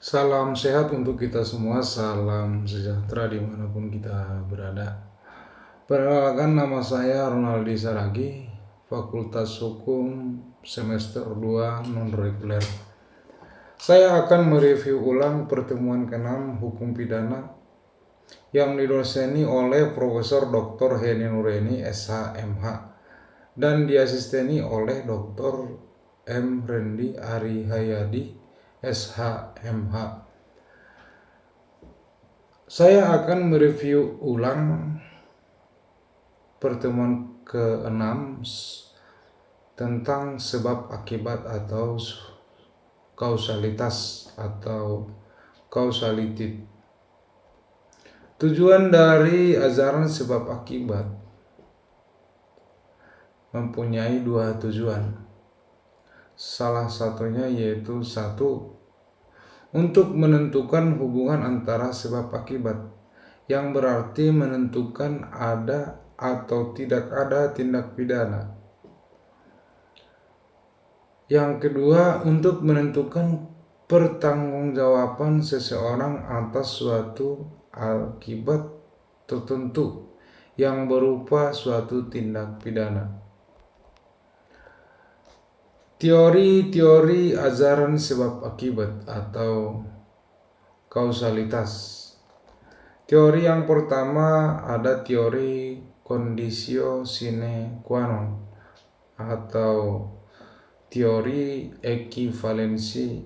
Salam sehat untuk kita semua, salam sejahtera dimanapun kita berada. Perkenalkan, nama saya Ronaldi Saragi, Fakultas Hukum semester 2 non-reguler. Saya akan mereview ulang pertemuan ke-6 hukum pidana yang didoseni oleh Profesor Dr. Heni Nureni SH.MH dan diasisteni oleh Dr. M. Rendi Ari Hayadi SH.MH. Saya akan mereview ulang pertemuan ke-6 tentang sebab akibat atau kausalitas atau causality. Tujuan dari ajaran sebab akibat mempunyai dua tujuan. Salah satunya yaitu untuk menentukan hubungan antara sebab akibat, yang berarti menentukan ada atau tidak ada tindak pidana. Yang kedua, untuk menentukan pertanggungjawaban seseorang atas suatu akibat tertentu yang berupa suatu tindak pidana. Teori-teori ajaran sebab akibat atau kausalitas. Teori yang pertama ada teori conditio sine qua non atau teori ekivalensi,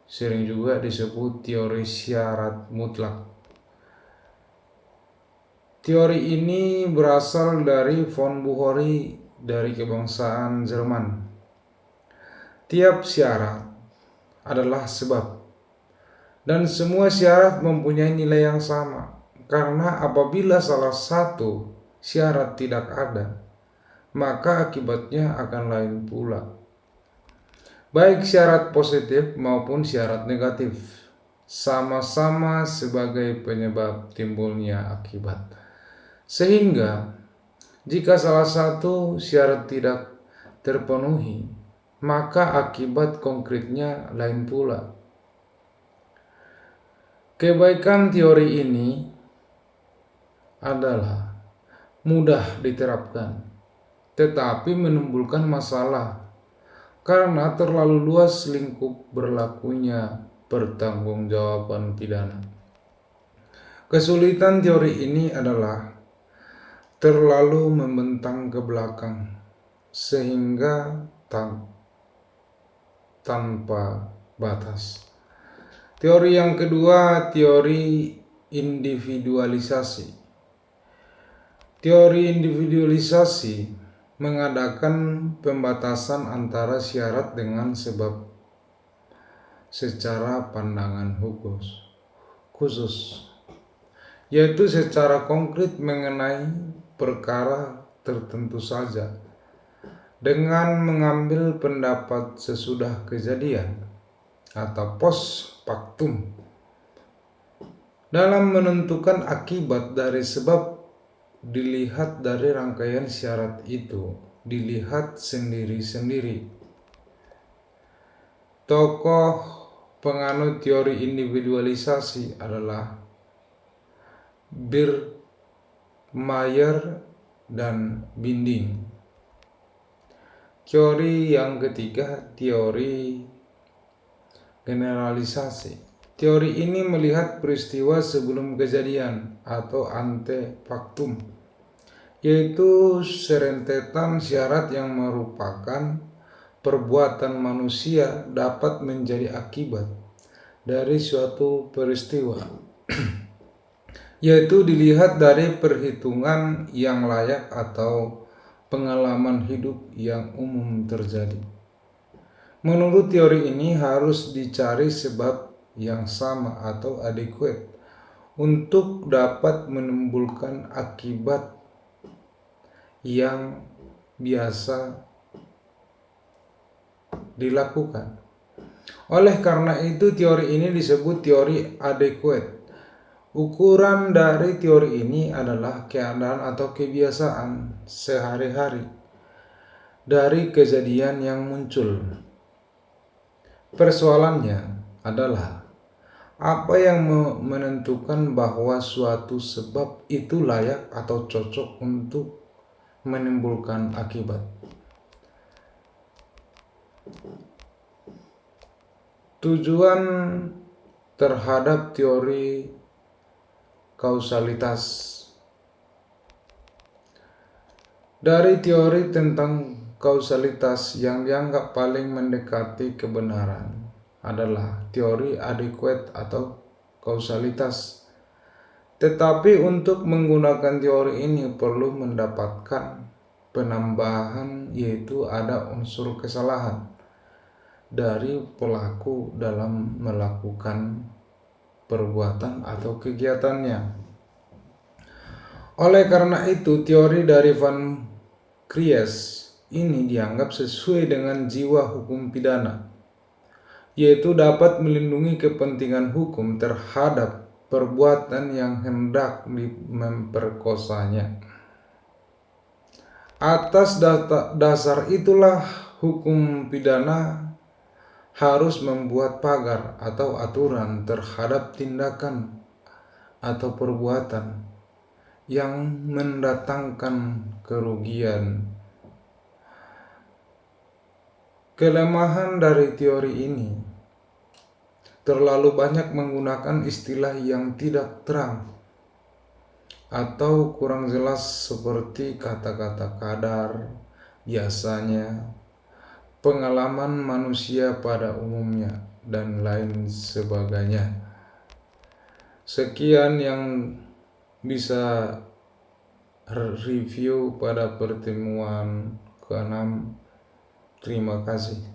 sering juga disebut teori syarat mutlak. Teori ini berasal dari von Buchori dari kebangsaan Jerman. Tiap syarat adalah sebab, dan semua syarat mempunyai nilai yang sama, karena apabila salah satu syarat tidak ada, maka akibatnya akan lain pula, baik syarat positif maupun syarat negatif, sama-sama sebagai penyebab timbulnya akibat. Sehingga jika salah satu syarat tidak terpenuhi, maka akibat konkretnya lain pula. Kebaikan teori ini adalah mudah diterapkan, tetapi menimbulkan masalah karena terlalu luas lingkup berlakunya pertanggungjawaban pidana. Kesulitan teori ini adalah terlalu membentang ke belakang sehingga tanpa batas. Teori yang kedua, teori individualisasi. Teori individualisasi mengadakan pembatasan antara syarat dengan sebab secara pandangan khusus, yaitu secara konkret mengenai perkara tertentu saja, dengan mengambil pendapat sesudah kejadian atau post factum. Dalam menentukan akibat dari sebab dilihat dari rangkaian syarat itu, dilihat sendiri-sendiri. Tokoh penganut teori individualisasi adalah Birkmayer dan Binding. Teori yang ketiga, teori generalisasi. Teori ini melihat peristiwa sebelum kejadian atau ante factum, yaitu serentetan syarat yang merupakan perbuatan manusia dapat menjadi akibat dari suatu peristiwa, yaitu dilihat dari perhitungan yang layak atau pengalaman hidup yang umum terjadi. Menurut teori ini harus dicari sebab yang sama atau adequate untuk dapat menimbulkan akibat yang biasa dilakukan. Oleh karena itu teori ini disebut teori adequate. Ukuran dari teori ini adalah keadaan atau kebiasaan sehari-hari dari kejadian yang muncul. Persoalannya adalah Apa yang menentukan bahwa suatu sebab itu layak atau cocok untuk menimbulkan akibat? Tujuan terhadap teori kausalitas. Dari teori tentang kausalitas yang dianggap paling mendekati kebenaran adalah teori adequate atau kausalitas. Tetapi untuk menggunakan teori ini perlu mendapatkan penambahan, yaitu ada unsur kesalahan dari pelaku dalam melakukan perbuatan atau kegiatannya. Oleh karena itu, teori dari Van Kries ini dianggap sesuai dengan jiwa hukum pidana, yaitu dapat melindungi kepentingan hukum terhadap perbuatan yang hendak memperkosanya. Atas dasar itulah hukum pidana harus membuat pagar atau aturan terhadap tindakan atau perbuatan yang mendatangkan kerugian. Kelemahan dari teori ini terlalu banyak menggunakan istilah yang tidak terang atau kurang jelas seperti kata-kata kadar, biasanya, pengalaman manusia pada umumnya, dan lain sebagainya. Sekian yang bisa review pada pertemuan ke-6. Terima kasih.